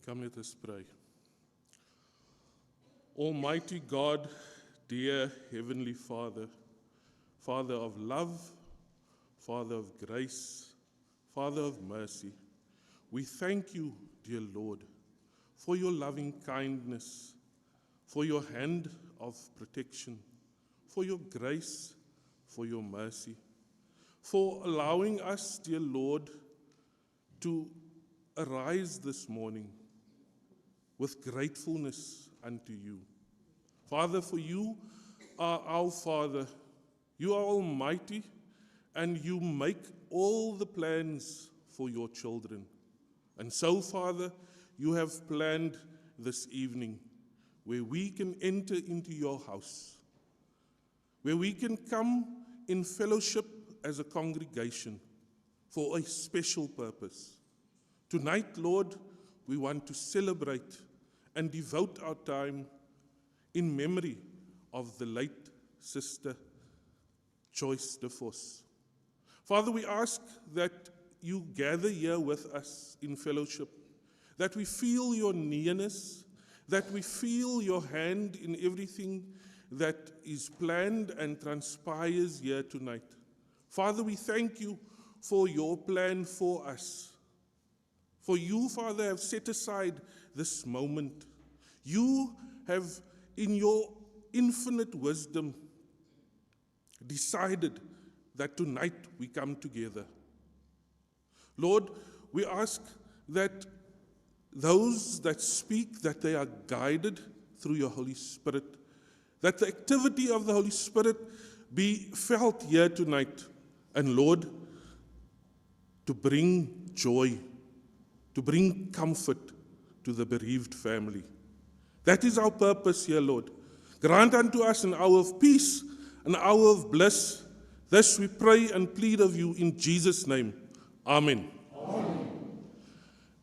Come, let us pray. Almighty God, dear Heavenly Father, Father of love, Father of grace, Father of mercy, we thank you, dear Lord, for your loving kindness, for your hand of protection, for your grace, for your mercy, for allowing us, dear Lord, to arise this morning with gratefulness unto you. Father, for you are our Father. You are almighty, and you make all the plans for your children. And so, Father, you have planned this evening where we can enter into your house, where we can come in fellowship as a congregation for a special purpose. Tonight, Lord, we want to celebrate and devote our time in memory of the late Sister Joyce de Vos. Father, we ask that you gather here with us in fellowship, that we feel your nearness, that we feel your hand in everything that is planned and transpires here tonight. Father, we thank you for your plan for us. For you, Father, have set aside this moment. You have, in your infinite wisdom, decided that tonight we come together. Lord, we ask that those that speak, that they are guided through your Holy Spirit, that the activity of the Holy Spirit be felt here tonight, and Lord, to bring joy, to bring comfort to the bereaved family. That is our purpose here, Lord. Grant unto us an hour of peace, an hour of bliss. This we pray and plead of you in Jesus' name. Amen. Amen.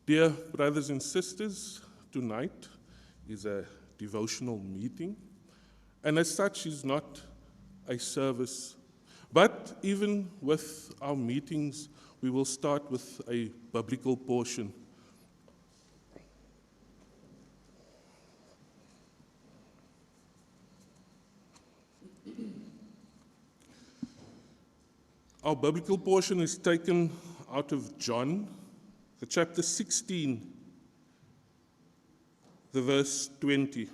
Dear brothers and sisters, tonight is a devotional meeting, and as such is not a service. But even with our meetings, we will start with a biblical portion. Our biblical portion is taken out of John, the chapter 16, the verse 20.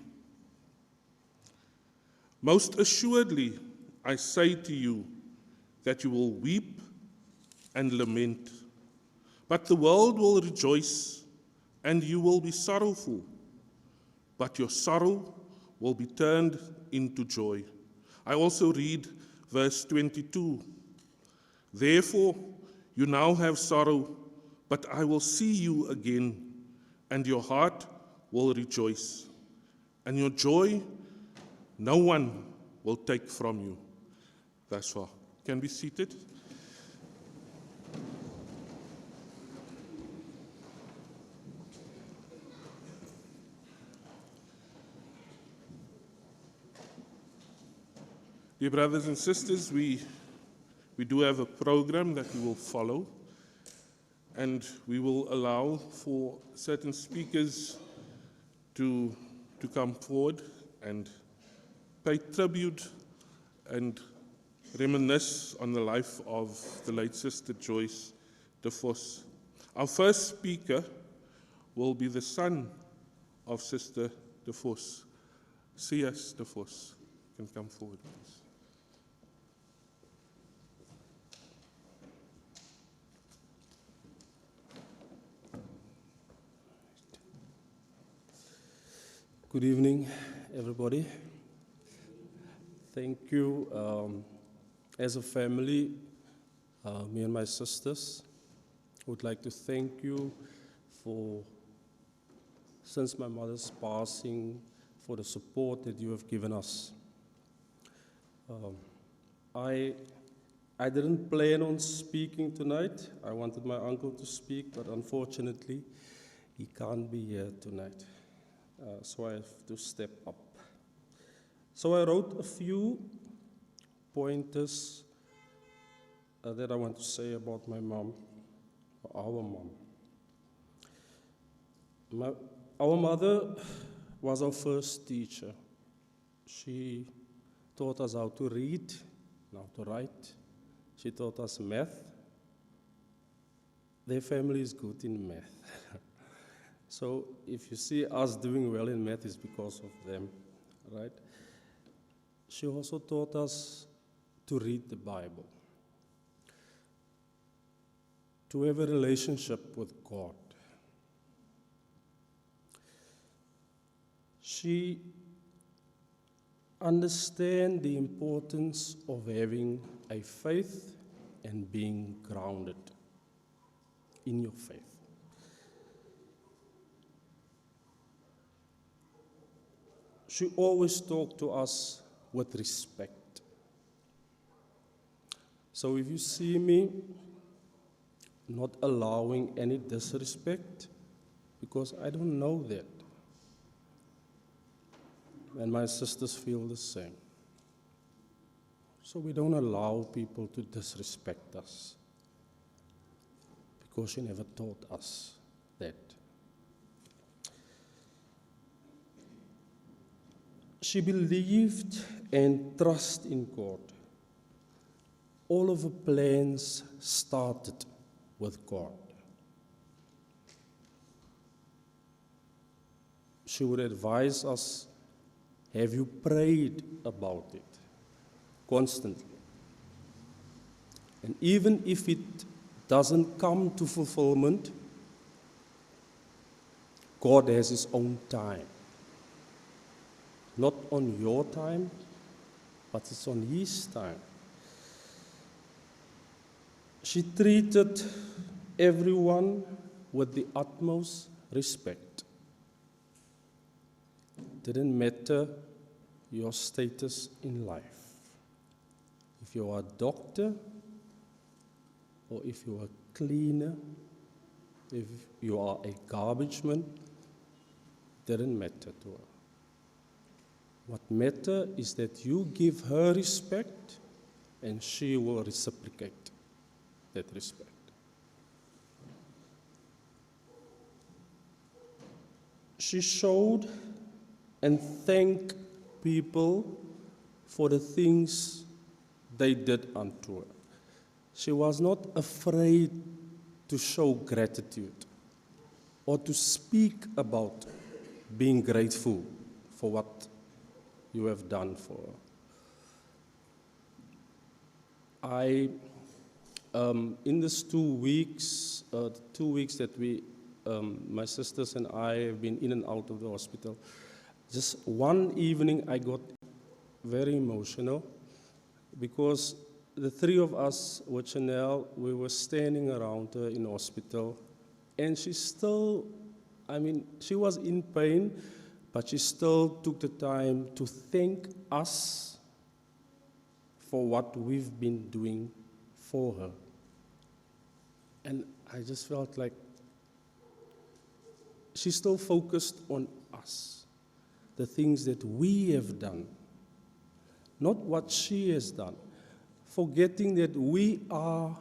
Most assuredly, I say to you that you will weep and lament, but the world will rejoice, and you will be sorrowful, but your sorrow will be turned into joy. I also read verse 22. Therefore, you now have sorrow, but I will see you again, and your heart will rejoice, and your joy no one will take from you. Thus far. Can be seated. Dear brothers and sisters, we do have a program that we will follow, and we will allow for certain speakers to come forward and pay tribute and reminisce on the life of the late Sister Joyce de Vos. Our first speaker will be the son of Sister de Vos, C.S. de Vos. You can come forward, please. Good evening, everybody. Thank you. As a family, me and my sisters would like to thank you for, since my mother's passing, for the support that you have given us. I didn't plan on speaking tonight. I wanted my uncle to speak, but unfortunately, he can't be here tonight. So I have to step up. So I wrote a few pointers that I want to say about my mom, our mom. Our mother was our first teacher. She taught us how to read and how to write. She taught us math. Their family is good in math. So if you see us doing well in math, it's because of them, right? She also taught us to read the Bible, to have a relationship with God. She understands the importance of having a faith and being grounded in your faith. She always talked to us with respect. So if you see me not allowing any disrespect, because I don't know that, and my sisters feel the same. So we don't allow people to disrespect us, because she never taught us that. She believed and trusted in God. All of her plans started with God. She would advise us, have you prayed about it constantly? And even if it doesn't come to fulfillment, God has His own time. Not on your time, but it's on His time. She treated everyone with the utmost respect. Didn't matter your status in life. If you are a doctor, or if you are a cleaner, if you are a garbage man, didn't matter to her. What matters is that you give her respect, and she will reciprocate that respect. She showed and thanked people for the things they did unto her. She was not afraid to show gratitude or to speak about being grateful for what you have done for her. In these 2 weeks, that my sisters and I have been in and out of the hospital, just one evening I got very emotional because the three of us with Chanel, we were standing around her in hospital, and she was in pain, but she still took the time to thank us for what we've been doing for her. And I just felt like she still focused on us, the things that we have done, not what she has done, forgetting that we are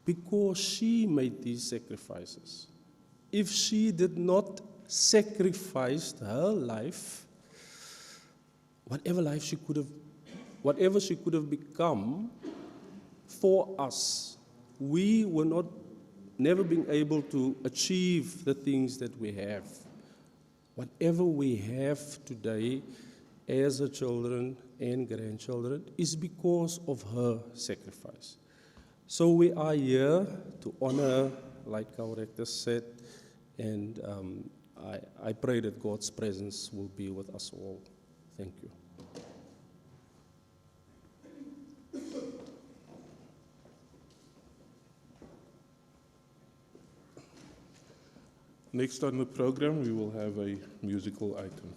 because she made these sacrifices. If she did not sacrifice her life, whatever she could have become for us, we were never been able to achieve the things that we have. Whatever we have today as her children and grandchildren is because of her sacrifice. So we are here to honor, like our rector said, and I pray that God's presence will be with us all. Thank you. Next on the program, we will have a musical item.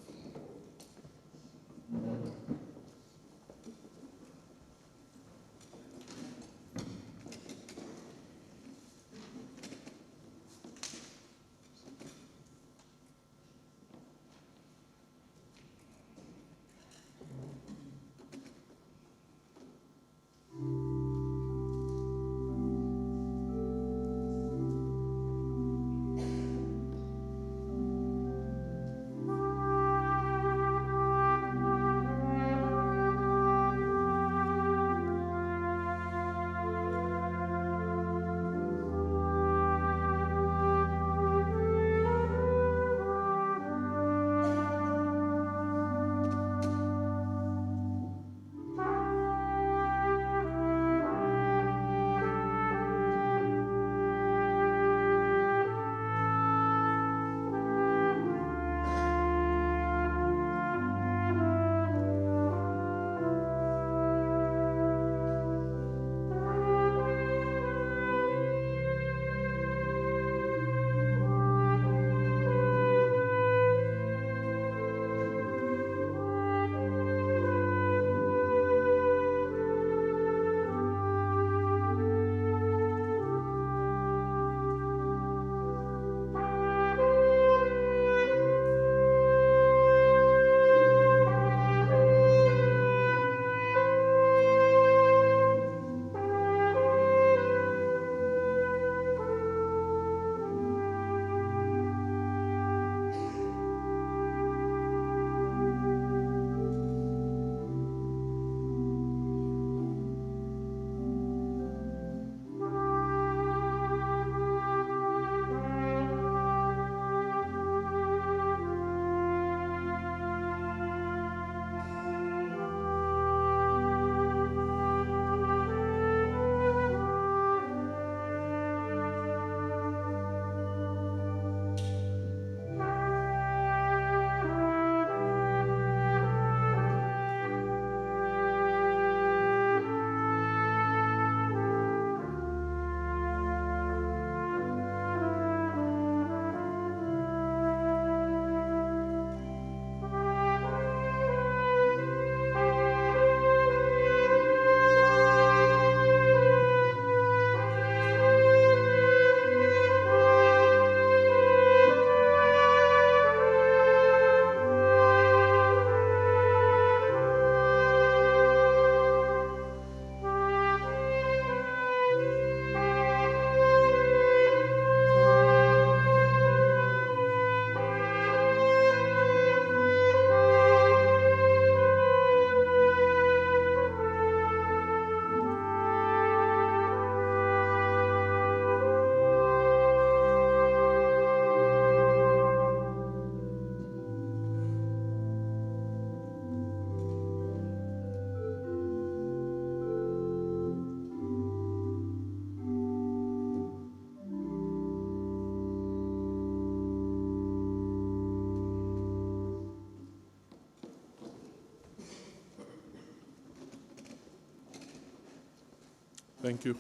Thank you.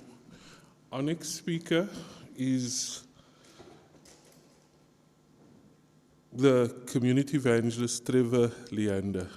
Our next speaker is the community evangelist Trevor Leander.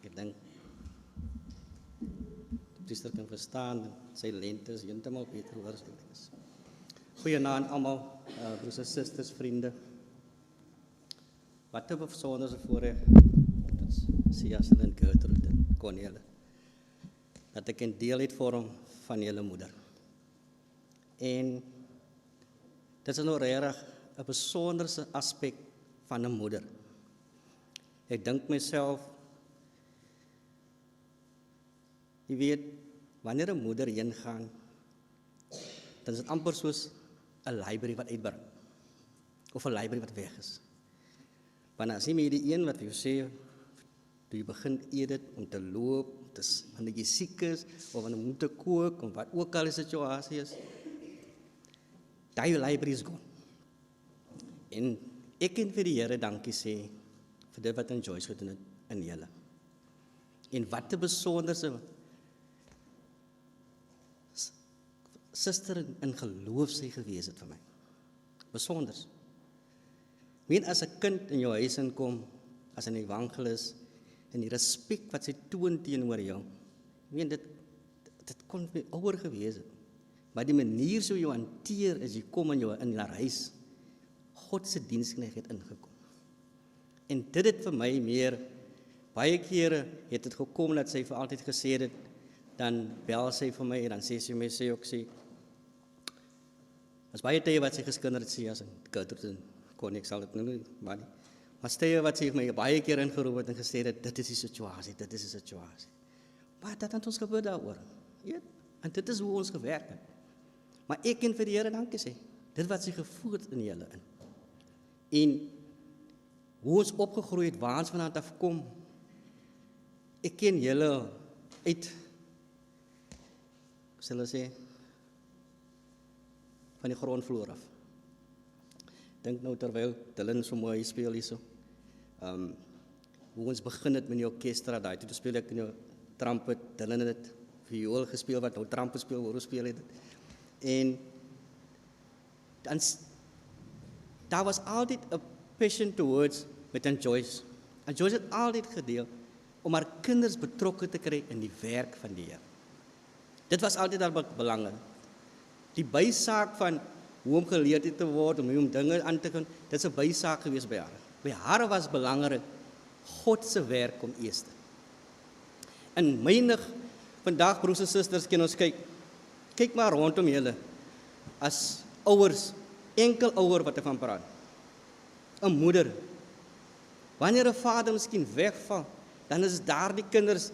Ek dink die priester kan verstaan, sy lente is heeltemal beter hoor as wat ek is. Goeienaand almal, broers en susters, vriende. Wat 'n besondere voorreg, dit is Sias en Gertrude en Cornelia, dat ek 'n deel uitvorm van julle moeder. En dit is nou regtig 'n besondere aspek van 'n moeder. Ek dink myself, jy weet, wanneer 'n moeder heen gaan, dan is dit amper soos 'n library wat uitbring, of 'n library wat weg is. Want as jy met die een wat vir jou sê, toe jy begin eet dit, om te loop, wanneer jy siek is, of wanneer jy moet te kook, of wat ook al die situasie is, die library is gone. En ek kan vir die Here dankie sê, vir dit wat in Joyce gedoen het in julle. En wat 'n besonderse suster in geloof sy gewees het vir my. Besonders. Meen as 'n kind in jou huis inkom, as 'n evangelis, en die respek wat sy toon teenoor jou, meen dit kon my ouer gewees het. Maar die manier so jy hanteer as jy kom in haar huis, God se diensknegheid ingekom. En dit het vir my meer, baie kere het dit gekom dat sy vir altyd gesê het, dan bel sy vir my en dan sê sy my, as baie tye wat sy geskinder het, sê as en Gertrude en Connie, ek sal dit nou nie, maar tye wat sy my baie keer ingeroep het en gesê het, dit is die situasie, dit is die situasie. Maar dat het ons gebeur daaroor, weet? En dit is hoe ons gewerk het. Maar ek kan vir die Here dankie sê, dit wat sy gevoer het in julle in. En hoe ons opgegroei het, waar ons vandaan af kom, ek ken julle uit, sal ek sê, van die grondvloer af. Dink nou terwyl Dylan so mooi speel hierso. Hoe ons begin het met die orkestra, daai toe speel ek in die trumpet, Dylan het viool gespeel, wat nou trumpet speel, hoe speel het. En dan, daar was altyd 'n passion towards met een Joyce. En Joyce het altyd gedeel om haar kinders betrokke te kry in die werk van die Here. Dit was altyd haar belangrijk. Die bysaak van hoe om geleerd te word, om hoe om dinge aan te gaan, dit is 'n bysaak geweest by haar. By haar was belangrik, God se werk kom eerste. En menig, vandag broers en susters, kan ons kyk maar rondom julle, as ouers, enkel ouer wat ervan praat, 'n moeder, wanneer 'n vader miskien wegval, dan is daar die kinders,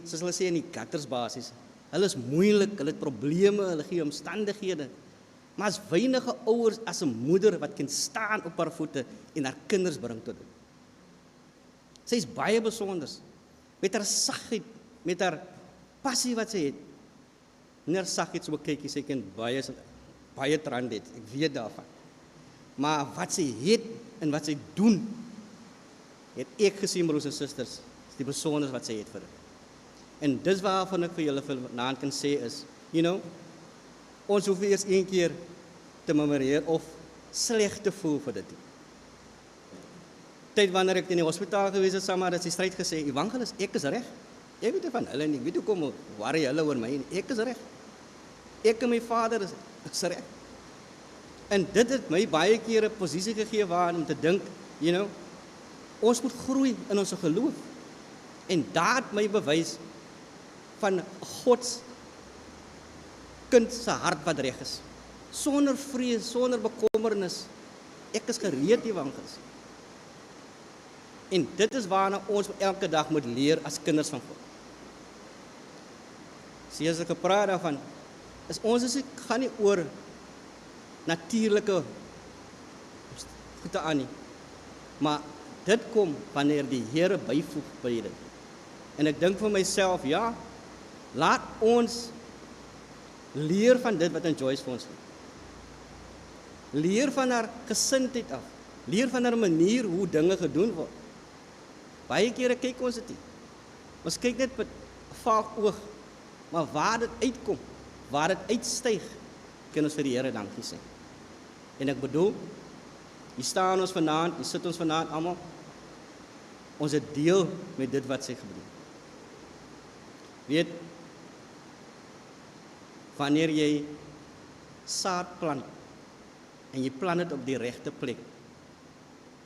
soos hulle sê, in die gutters basis. Hulle is moeilik, hulle het probleme, hulle gee omstandighede. Maar as weinige ouers as 'n moeder wat kan staan op haar voete en haar kinders bring tot dit. Sy is baie besonders, met haar sagheid, met haar passie wat sy het. Meneer sagheid so kykie, sy kan baie trand het, ek weet daarvan. Maar wat sy het en wat sy doen, het ek gesien, broers en susters, is die besonders wat sy het vir dit. En dis waarvan ek vir julle vanaand kan sê is, ons hoef eers een keer te memoreer of sleg te voel vir dit. Tyd wanneer ek in die hospitaal gewees het, saam maar dat sy stryd gesê, evangelis, ek is reg. Ek weet van hulle nie, ek weet hoekom worry hulle oor my, ek is reg. Ek en my vader is reg. En dit het my baie keer 'n posisie gegee waar om te dink, ons moet groei in ons geloof. En daar het my bewys van God se kind se hart wat reg is. sonder vrees, sonder bekommernis. Ek is gereed, evangelis. En dit is waarna ons elke dag moet leer as kinders van God. Sien as ek gepraat daarvan, gaan nie oor natuurlike goede aan nie. Maar dit kom wanneer die Here byvoeg by dit. En ek dink vir myself, ja, laat ons leer van dit wat in Joyce vir ons gee. Leer van haar gesindheid af. Leer van haar manier hoe dinge gedoen word. Baie kere kyk ons dit nie. Ons kyk net met 'n vaag oog. Maar waar dit uitkom, waar dit uitstyg, kan ons vir die Here dankie sê. En ek bedoel, hier staan ons vanaand, hier sit ons vanaand almal. Ons het deel met dit wat sy gedoen. Weet, wanneer jy saad plant en jy plant dit op die regte plek,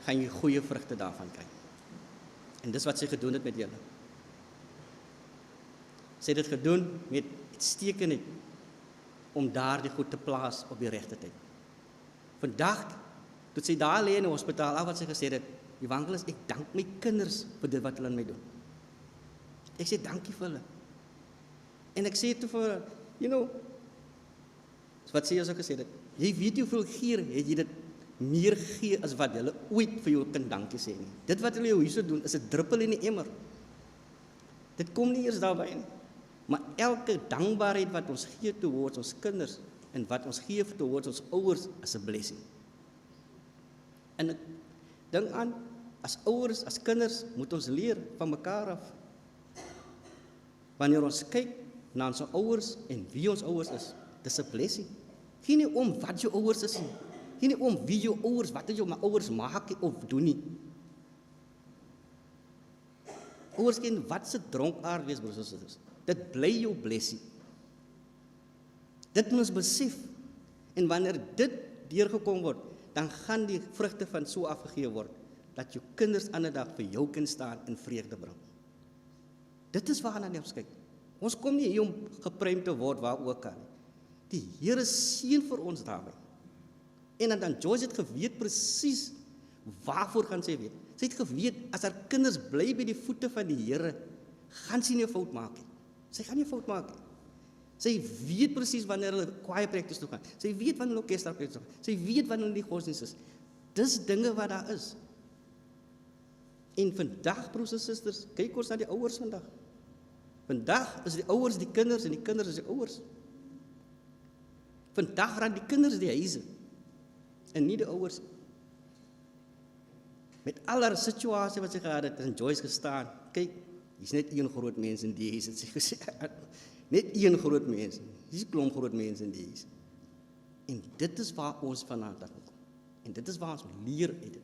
gaan jy goeie vrugte daarvan kry. En dis wat sy gedoen het met julle. Sy het dit gedoen met uitstekendheid om daardie goed te plaas op die regte tyd. Vandag, toe sy daar lê in die hospitaal, al wat sy gesê het, evangelis, ek dank my kinders vir dit wat hulle aan my doen. Ek sê dankie vir hulle. En ek sê toe vir hulle, you know, wat sy ook gesê het, jy weet hoeveel keer het jy dit meer gegee as wat hulle ooit vir jou kan dankie sê nie. Dit wat hulle jou hierso doen, is 'n druppel in die emmer. Dit kom nie eers daarby nie. Maar elke dankbaarheid wat ons gee towards ons kinders en wat ons gee towards ons ouers is 'n blessing. En ek dink aan, as ouers, as kinders, moet ons leer van mekaar af. Wanneer ons kyk na ons ouers en wie ons ouers is, dis 'n blessing. Geen nie om wat jou ouers is nie. Geen nie om wie jou ouers, wat jou ouers maak of doen nie. Ouers kan wat se dronkaard wees, broers en susters. Dit bly jou blessing. Dit moet ons besef. En wanneer dit deurgekom word, dan gaan die vrugte van so afgegee word, dat jou kinders aan 'n dag vir jou kan staan en vreugde bring. Dit is waarna ons kyk. Ons kom nie hier om geprym te word waar ook al nie. Die Here seën vir ons daarby. En dan Joyce het geweet presies waarvoor gaan sy weet. Sy het geweet, as haar kinders bly by die voete van die Here, gaan sy nie 'n fout maak nie. Sy gaan nie 'n fout maak nie. Sy weet presies wanneer hulle kwaai practice toe gaan. Sy weet wanneer hulle orkestra practice toe gaan. Sy weet wanneer hulle die godsdienst is. Dis dinge wat daar is. En vandag, broers en susters, kyk ons na die ouers vandag. Vandag is die ouers die kinders en die kinders is die ouers. Vandag raak die kinders die huise en nie die ouers. Met al haar situasie wat sy gehad het, en Joyce gestaan, kyk, hier's net een groot mens in die huis, het sy gesê, net een groot mens, hier's 'n klomp groot mense in die huis. En dit is waar ons vanaand kom. En dit is waar ons leer uit dit.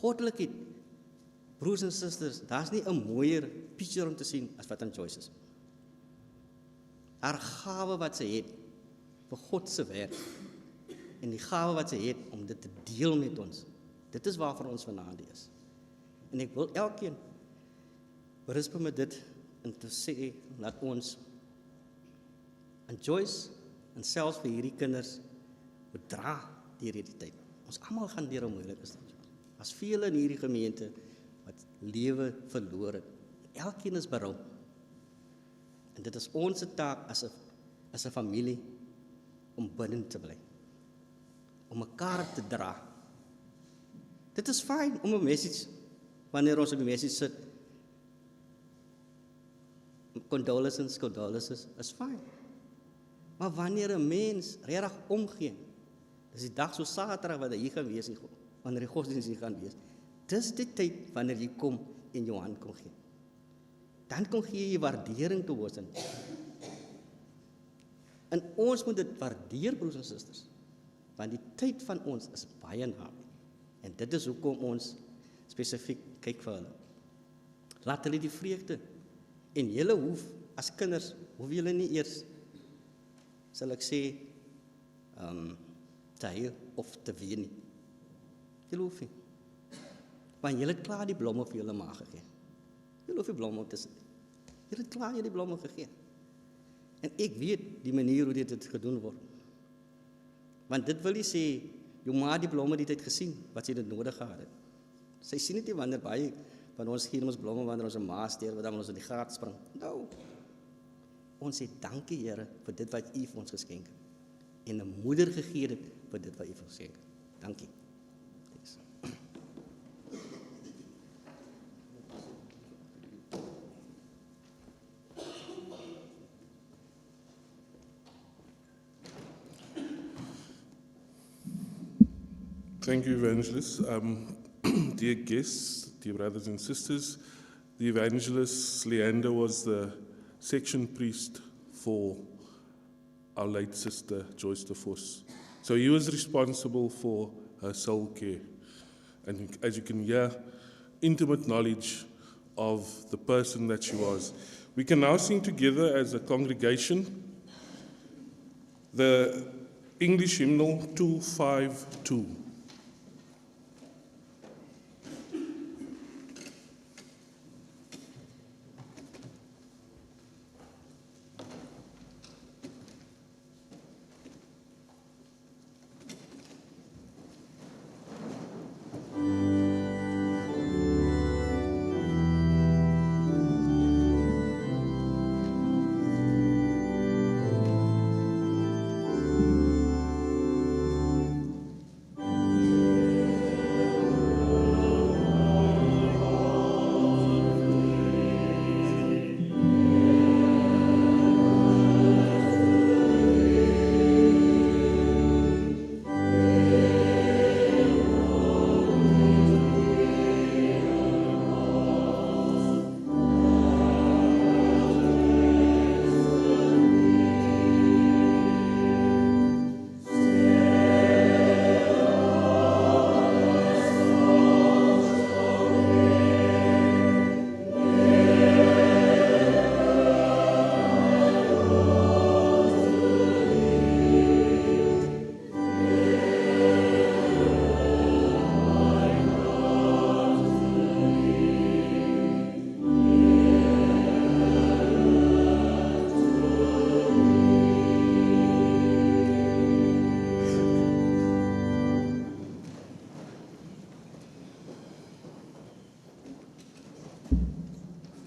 Goddelikheid, broers en susters, daar's nie 'n mooier picture om te sien as wat aan Joyce is. Haar gawe wat sy het vir God se werk en die gawe wat sy het om dit te deel met ons. Dit is waarvoor ons vanaand is. En ek wil elkeen berisp met dit en te sê, laat ons aan Joyce en selfs vir hierdie kinders bedra deur hierdie tyd. Ons almal gaan deur 'n moeilike tyd. As vele in hierdie gemeente wat lewe verloor het. Elkeen is berou. En dit is ons taak as 'n familie om binne te bly. Om mekaar te dra. Dit is fyn om 'n message, wanneer ons op die message sit, condolences, is fyn. Maar wanneer 'n mens regtig omgee, dis die dag so Saterdag wat hy hier gaan wees, wanneer die godsdienst hier gaan wees, dis die tyd wanneer jy kom en jou hand kon gee. Dan kon gee jy waardering toe ons. En ons moet dit waardeer, broers en susters, want die tyd van ons is baie naby. En dit is hoekom ons spesifiek kyk vir hulle. Laat hulle die vreugde. En julle hoef, as kinders, hoef julle nie eers, sal ek sê, te huil of te ween nie. Julle hoef nie. Want julle het klaar die blomme vir julle ma gegee. Julle hoef die blomme te sit. Julle het klaar die blomme gegee. En ek weet die manier hoe dit gedoen word. Want dit wil nie sê, jou ma die blomme die tyd gesien, wat sy dit nodig gehad het. Sy sien dit nie wanneer baie van ons gee ons blomme, wanneer ons 'n ma sterf, wanneer ons in die graat spring. Nou, ons sê dankie Here vir dit wat U vir ons geskenk het. En 'n moeder gegee het vir dit wat U vir ons geskenk het. Dankie. Yes. Thank you, Evangelist. Dear guests, dear brothers and sisters, the Evangelist Leander was the section priest for our late sister Joyce de Vos. So he was responsible for her soul care. And as you can hear, intimate knowledge of the person that she was. We can now sing together as a congregation the English hymnal 252.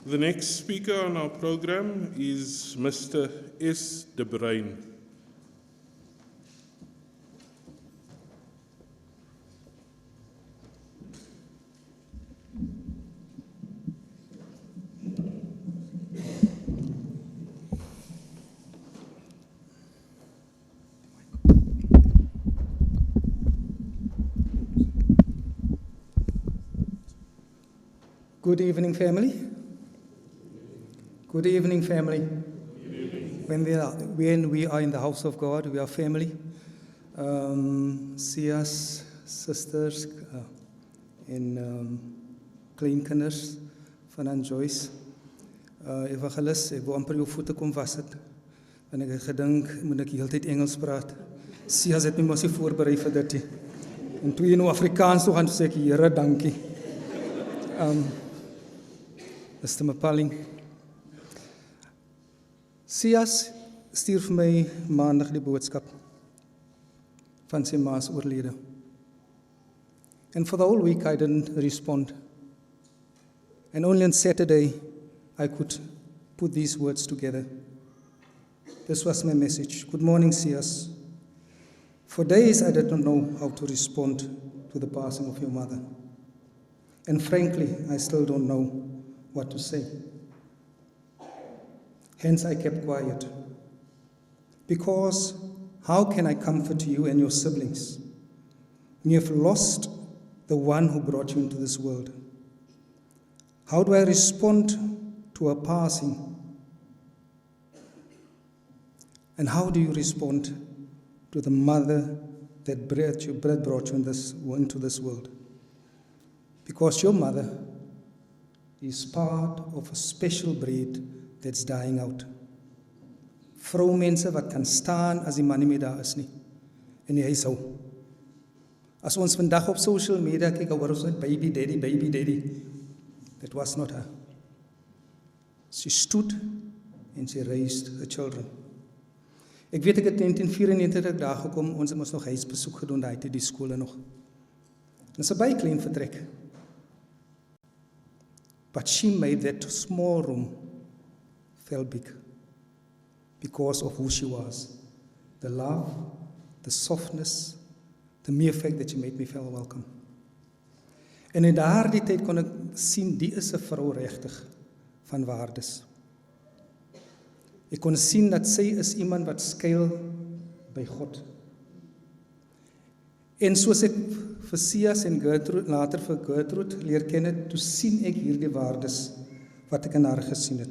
The next speaker on our program is Mr. S. De Bruin. Good evening, family. Good evening, family. When we are in the house of God, we are family. See us, sisters, en kleinkinders van Joyce. Evangelist, ek wou amper jou voete kom vassit. En ek het gedink, moet ek die hele tyd Engels praat. Sias het my mos nie voorberei vir dit nie. En toe jy nou Afrikaans toe gaan, sê ek, Here, dankie. Mr. Mapaling. Sias stuur vir my maandag die boodskap van sy ma's oorlede. And for the whole week I didn't respond. And only on Saturday I could put these words together. This was my message. Good morning, Sias. For days I did not know how to respond to the passing of your mother. And frankly, I still don't know what to say. Hence, I kept quiet. Because how can I comfort you and your siblings? You have lost the one who brought you into this world. How do I respond to a passing? And how do you respond to the mother that brought you into this world? Because your mother is part of a special breed that's dying out. Vroumense wat kan staan as die man nie meer daar is nie. En die huis hou. As ons vandag op social media kyk, hoor ons net baby daddy, baby daddy. That was not her. She stood and she raised her children. Ek weet ek het in 1994 daar gekom, ons het ons nog huisbesoek gedoen, daai tyd die skole nog. En dit is 'n baie klein vertrek. But she made that small room feel big because of who she was. The love, the softness, the mere fact that she made me feel welcome. En in daardie tyd kon ek sien, die is 'n vrou regtig van waardes. Ek kon sien dat sy is iemand wat skuil by God. En soos ek vir Sias en Gertrude, later vir Gertrude leer ken het, toe sien ek hierdie waardes wat ek in haar gesien het.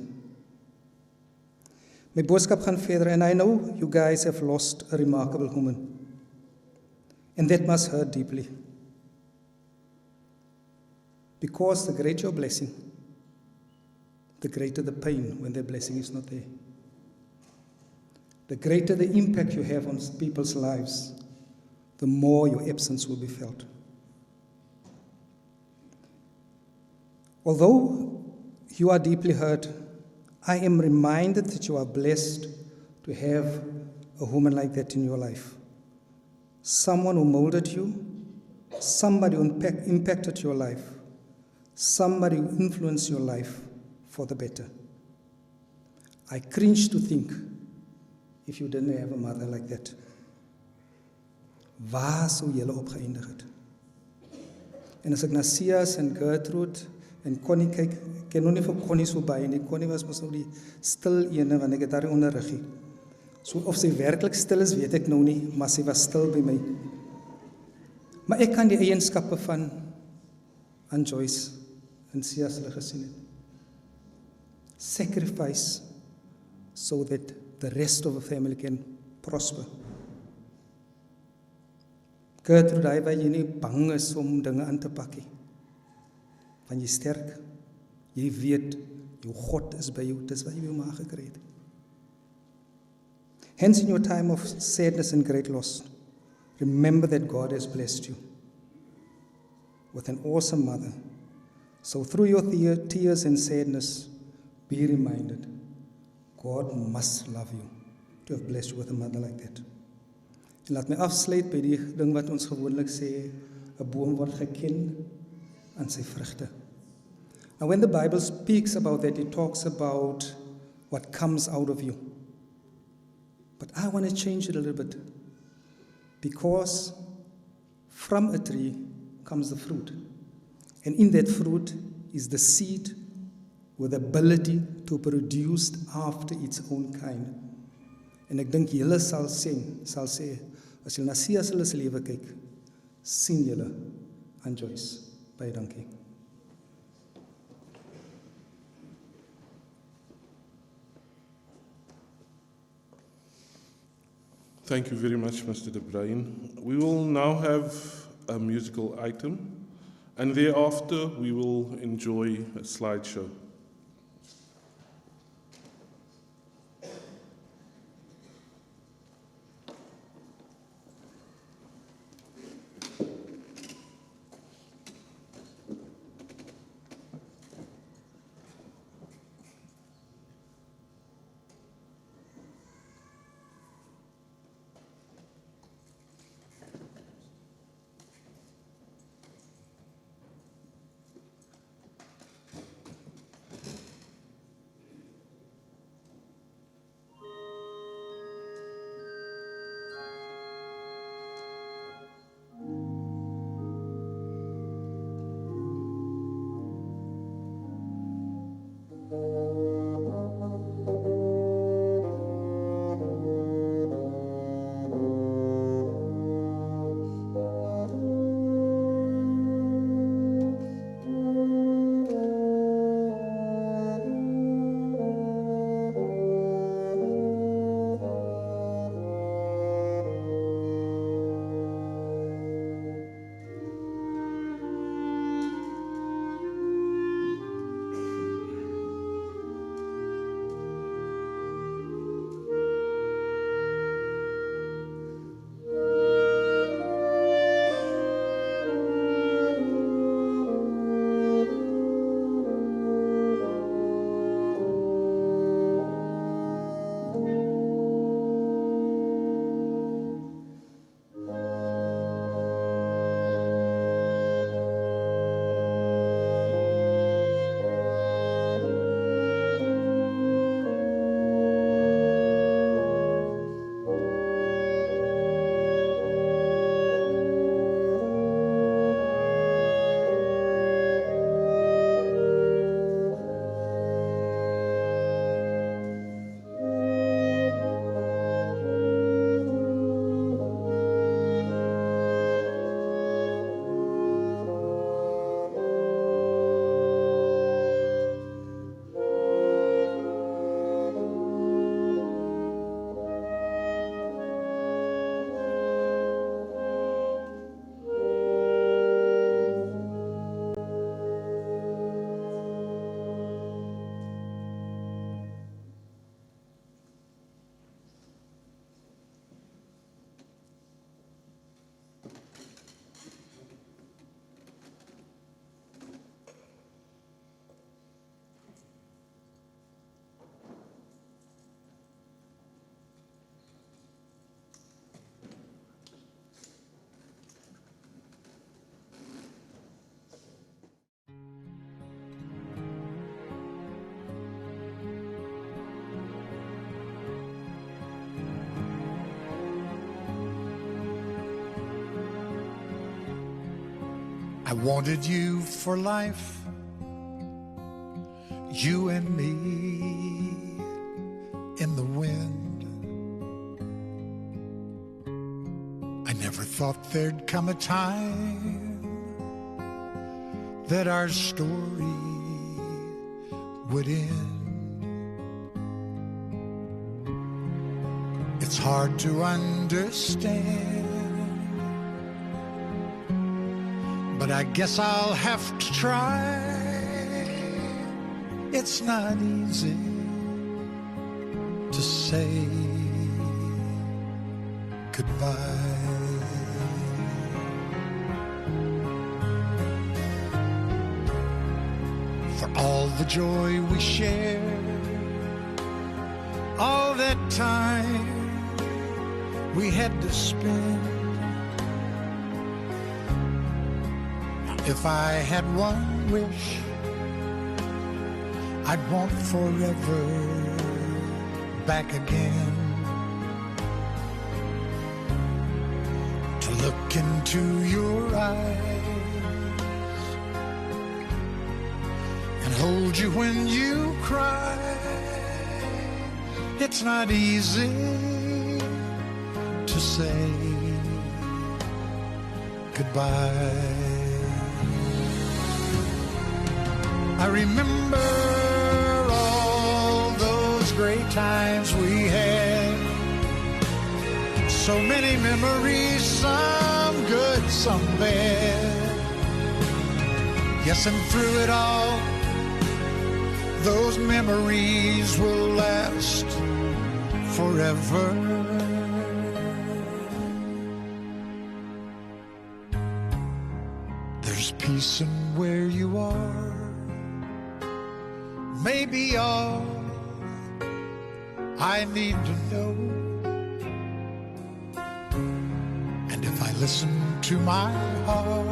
My boodskap gaan verder, and I know you guys have lost a remarkable woman. And that must hurt deeply. Because the greater your blessing, the greater the pain when their blessing is not there. The greater the impact you have on people's lives, the more your absence will be felt. Although you are deeply hurt, I am reminded that you are blessed to have a woman like that in your life. Someone who molded you, somebody who impacted your life, somebody who influenced your life for the better. I cringe to think if you didn't have a mother like that. Waar sou julle opgeëindig het? En as ek na Sias en Gertrude en Connie kyk, ek ken nog nie vir Connie so baie nie. Connie was mos nou die stil ene, want ek het haar onderrig. So of sy werklik stil is, weet ek nou nie, maar sy was stil by my. Maar ek kan die eienskappe van Ann Joyce en Sias hulle gesien het. Sacrifice so that the rest of the family can prosper. Gertrude, hy waar jy nie bang is om dinge aan te pak nie. Want jy sterk, jy weet, jou God is by jou, dis wat jy by jou ma gekry het. Hence in your time of sadness and great loss, remember that God has blessed you with an awesome mother. So through your tears and sadness, be reminded, God must love you to have blessed you with a mother like that. En laat my afsluit by die ding wat ons gewoonlik sê, 'n boom word geken aan sy vrugte. Now when the Bible speaks about that, it talks about what comes out of you. But I want to change it a little bit, because from a tree comes the fruit. And in that fruit is the seed with the ability to produce after its own kind. En ek dink julle sal sê, as julle na Sias hulle se lewe kyk, sien julle Ann Joyce. Baie dankie. Thank you very much, Mr. De Bruin. We will now have a musical item, and thereafter we will enjoy a slideshow. wanted you for life, you and me in the wind. I never thought there'd come a time that our story would end. It's hard to understand, but I guess I'll have to try. It's not easy to say goodbye. For all the joy we shared, all that time we had to spend. If I had one wish, I'd want forever back again. To look into your eyes and hold you when you cry. It's not easy to say goodbye. I remember all those great times we had. So many memories, some good, some bad. Yes, and through it all, those memories will last forever. There's peace in where you are. Maybe all I need to know. And if I listen to my heart,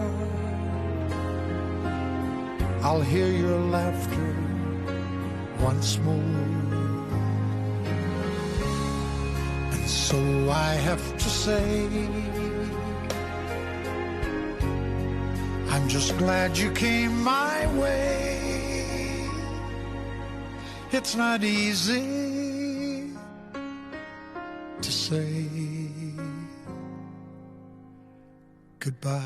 I'll hear your laughter once more. And so I have to say, I'm just glad you came my way. It's not easy to say goodbye.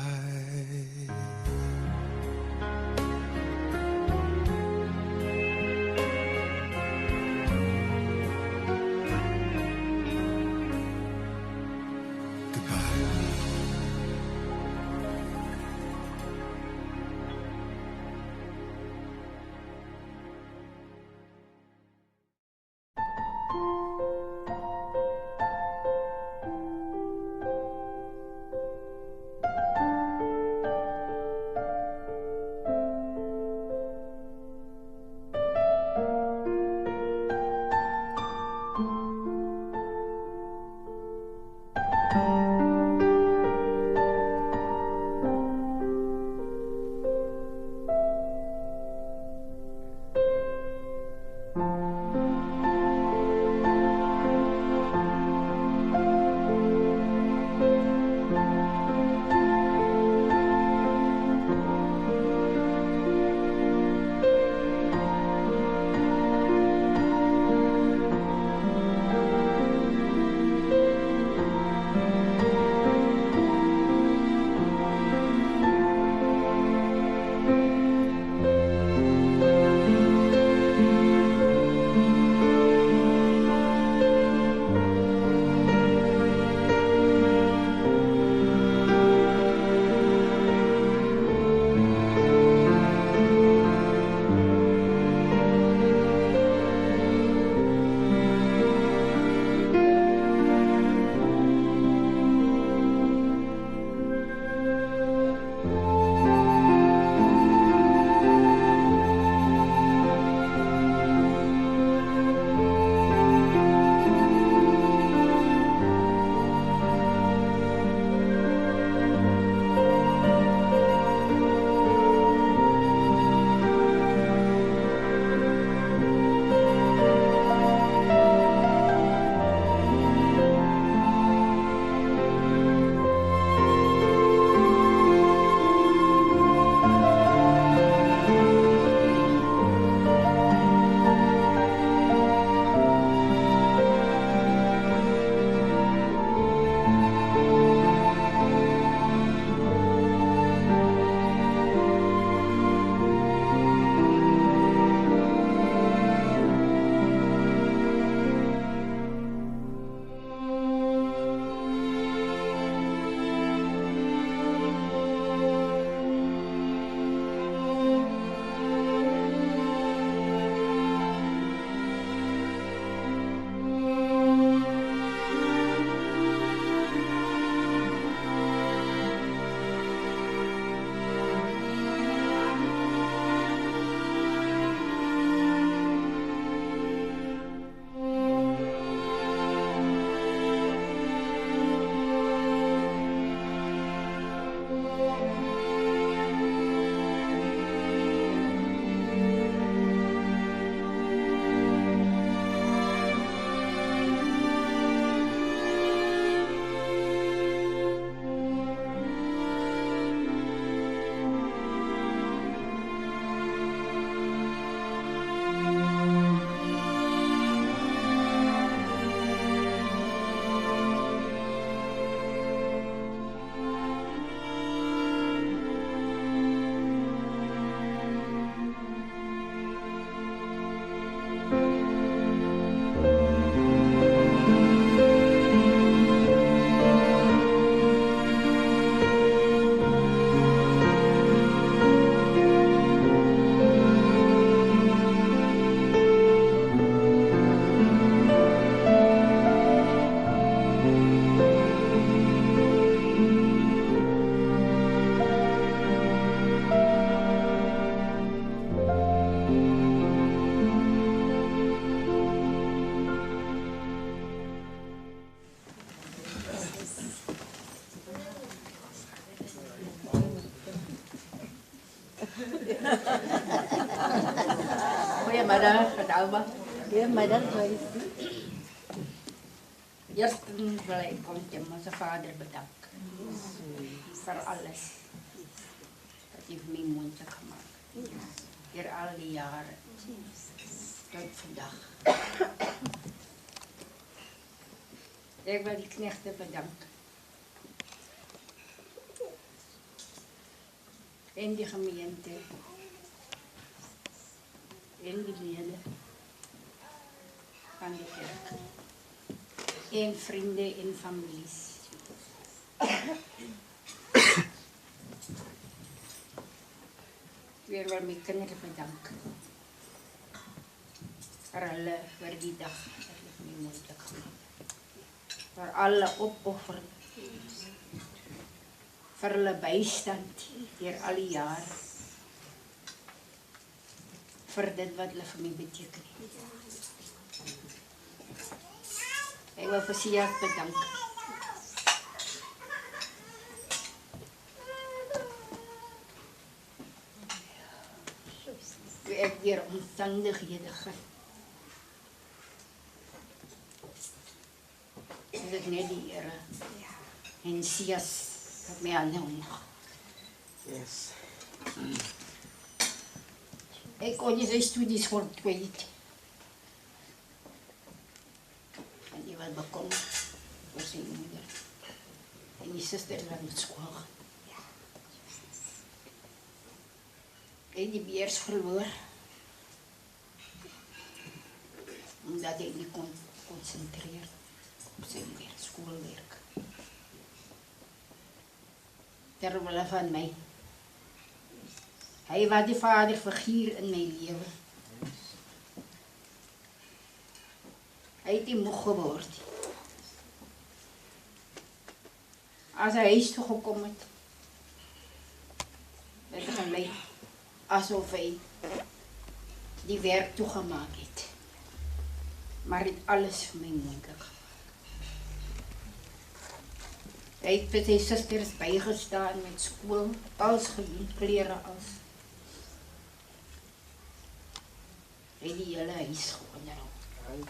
Goedemiddag, het Alba. Goedemiddag, Joyce. Eerst wil ik onze vader bedanken voor alles dat hij voor mij mogelijk gemaakt. Door al die jaren tot vandaag. Ik wil die knechten bedanken. En die gemeente. En die leden van de kerk. En vrienden en families. Weer wil mijn kinderen bedanken. Voor die dag dat het mij moeilijk gemaakt. Voor alle opoffering. Voor hulle bijstand door al die jaren. Voor dit wat hulle vir my beteken. Ik wil vir Sias bedanken. Toe ek deur omstandighede gaan. Is dit net die Here en Sias wat my aanhou nog. Yes. Ik kon niet zijn studies voor kwijt. En die was bekommerd voor zijn moeder. En die zuster was naar school gaan. En die beers verloor. Omdat hij niet kon concentreren op zijn schoolwerk. Terwille van mij. Hij was de vaderfiguur in mijn leven. Hij heeft die moe geworden. Als hij huis toegekomen is, werd het gelijk alsof hij die werk toegemaakt heeft. Maar het alles voor mij moeilijk gemaakt. Hij heeft met zijn zusters bijgestaan met school, alles gedaan, kleren, alles. Hij die hele huis onderhoud.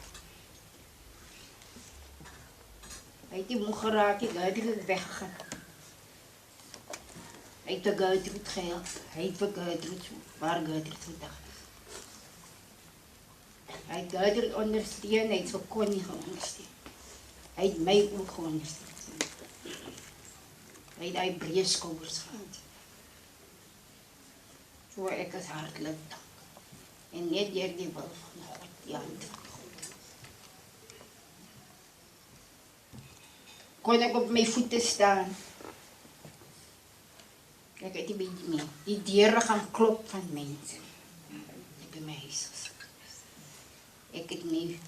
Hij heeft die moe geraakt, die Gertrude weggegaan. Hij heeft de Gertrude gehelpt. Hij heeft de Gertrude, waar Gertrude vandaag is. Hij heeft Gertrude ondersteund, hij heeft voor Connie geondersteund. Hij heeft mij ook geondersteund. Hij heeft die breë schouders gehad. Zo ik het hartelijk dank. En net door die wil van God, die hand van God. Kon ik op mijn voeten staan. Ik heb die beetje mee. Die deuren gaan kloppen van mensen. Ik ben mijn huis gezet. Ik heb nu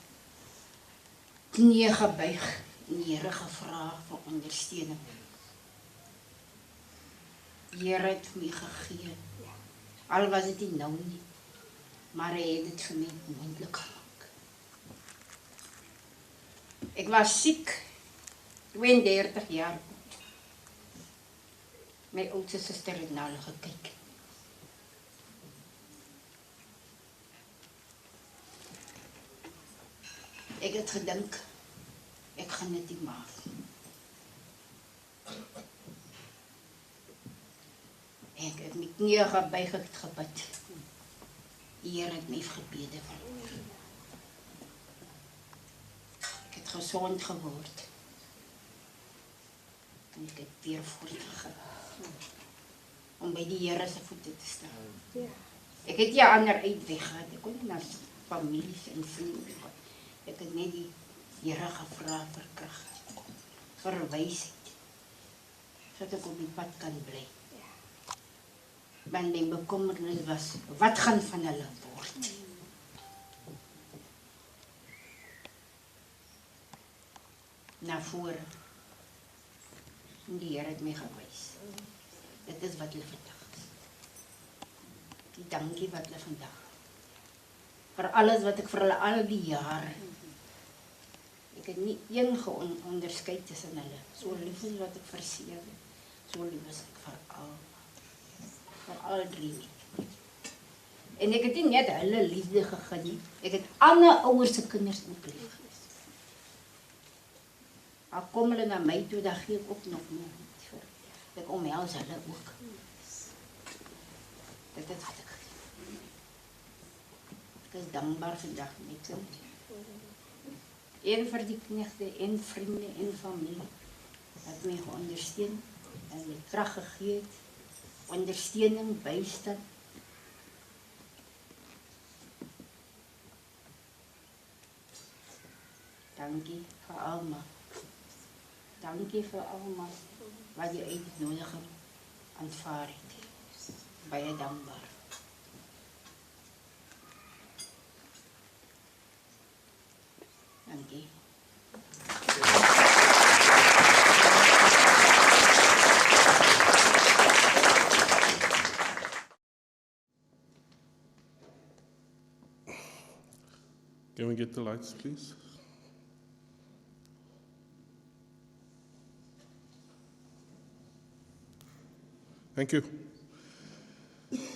knieën gebuigd en die Here gevraagd voor ondersteuning. Die Here het vir my gegee. Al was het nie nou nie. Maar hij heeft het voor mij moeilijk gemaakt. Ik was ziek, 32 jaar oud. Mijn oudste zuster heeft naar gekeken. Ik heb gedacht, ik ga net die maaf. Ik heb mijn knieën gebuigd gebed. Die Here het my gebede verhoor. Ik heb gezond geword. En ik heb weer voortgegaan. Om bij die Here se voeten te staan. Ik heb die ander uitweg gehad. Ik kon niet naar families en vrienden. Ik heb net die Here gevraagd vir krag. Vir wysheid. Zodat ik op die pad kan blijven. Want mijn bekommernis was, wat gaan van hulle word? Naar voren. En die Here het my gewys. Dit is wat hulle vandag is. Die dankie wat hulle vandag. Voor alles wat ik voor hulle al die jaren. Ik heb niet één onderscheid tussen hulle. Zo lief is wat ik vir sewe. Zo lief is ik voor al. Voor alle drie. En ek het nie net hulle liefde gegee nie. Ek het ander ouers se kinders ook lief gehad. Al kom hulle na my toe, dan gee ek ook nog meer vir. Ek omhels hulle ook. Dit is wat ek gedoen. Ek is dankbaar vandag met kind. En vir die knegte en vriende en familie wat my geondersteun en my krag gegee het. Ondersteuning, bystand. Dankie vir almal. Dankie vir almal wat jy uitnodiging aanvaar het. Baie dankbaar. Dankie. Can we get the lights, please? Thank you.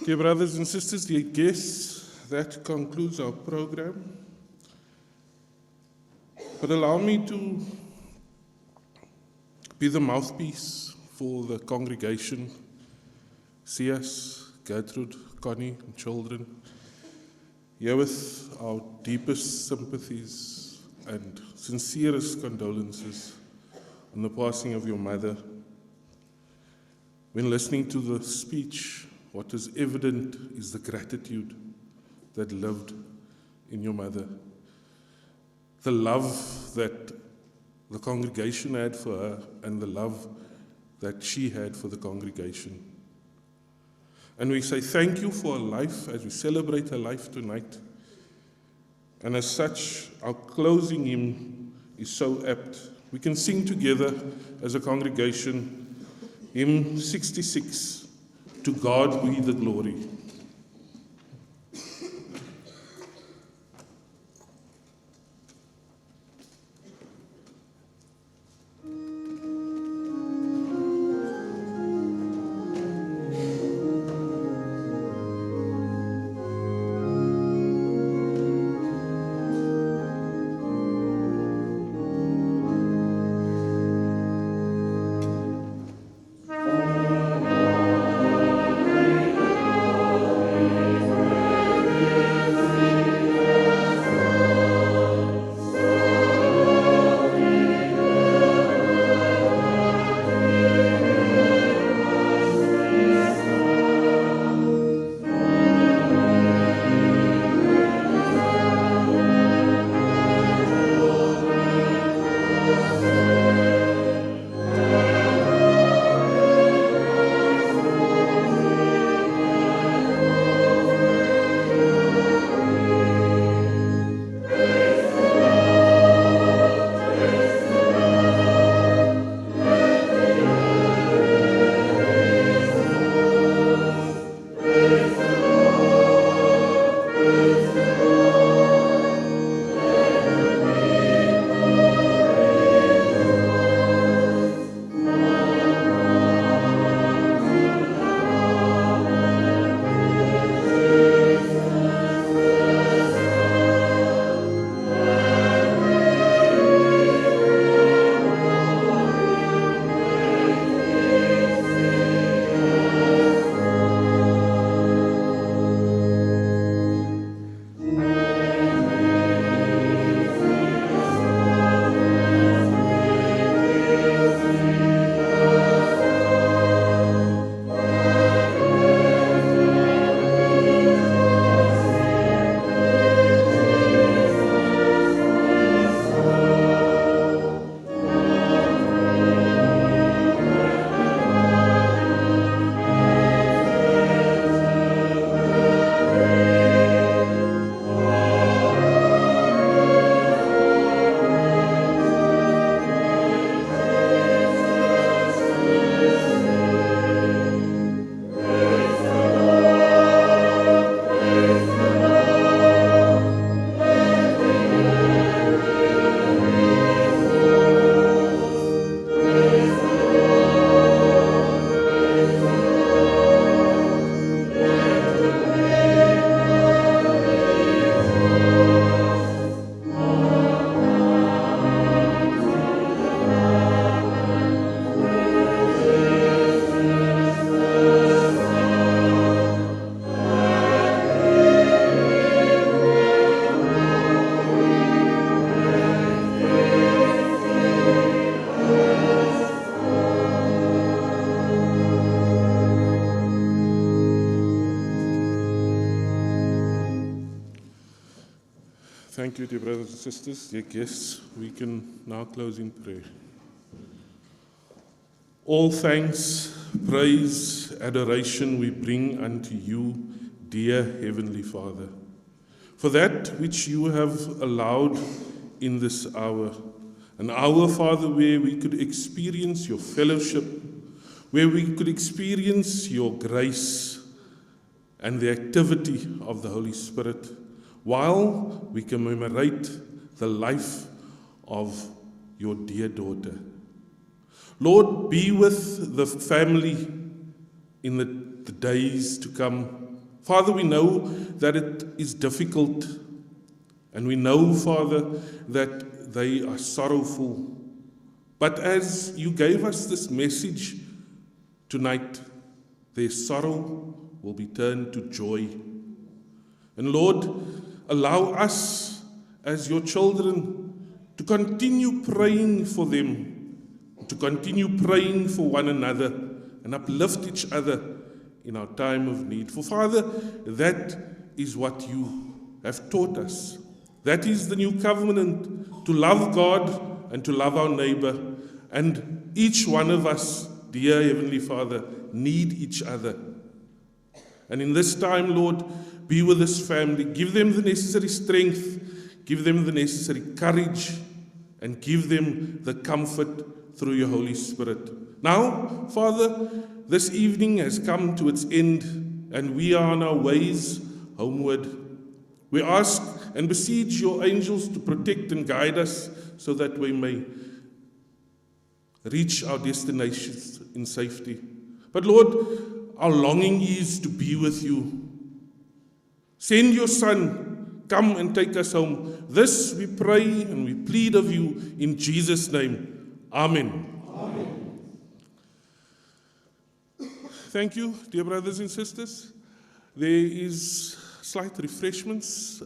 Dear brothers and sisters, dear guests, that concludes our program. But allow me to be the mouthpiece for the congregation, Sias, Gertrude, Connie, and children. Here with our deepest sympathies and sincerest condolences on the passing of your mother. When listening to the speech, what is evident is the gratitude that lived in your mother. The love that the congregation had for her and the love that she had for the congregation. And we say thank you for her life as we celebrate her life tonight. And as such, our closing hymn is so apt. We can sing together as a congregation hymn 66, To God be the glory. To Thank you, dear brothers and sisters. Dear guests, we can now close in prayer. All thanks, praise, adoration we bring unto you, dear Heavenly Father, for that which you have allowed in this hour, an hour, Father, where we could experience your fellowship, where we could experience your grace and the activity of the Holy Spirit, while we commemorate the life of your dear daughter. Lord, be with the family in the days to come. Father, we know that it is difficult, and we know, Father, that they are sorrowful. But as you gave us this message tonight, their sorrow will be turned to joy. And Lord, allow us as your children to continue praying for them, to continue praying for one another and uplift each other in our time of need. For Father, that is what you have taught us. That is the new covenant, to love God and to love our neighbor. And each one of us, dear Heavenly Father, need each other. And in this time, Lord, be with this family. Give them the necessary strength, give them the necessary courage, and give them the comfort through your Holy Spirit. Now, Father, this evening has come to its end, and we are on our ways homeward. We ask and beseech your angels to protect and guide us so that we may reach our destinations in safety. But Lord, our longing is to be with you. Send your Son, come and take us home. This we pray and we plead of you in Jesus' name. Amen. Amen. Thank you, dear brothers and sisters. There is slight refreshments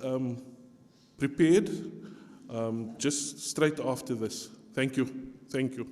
prepared just straight after this. Thank you. Thank you.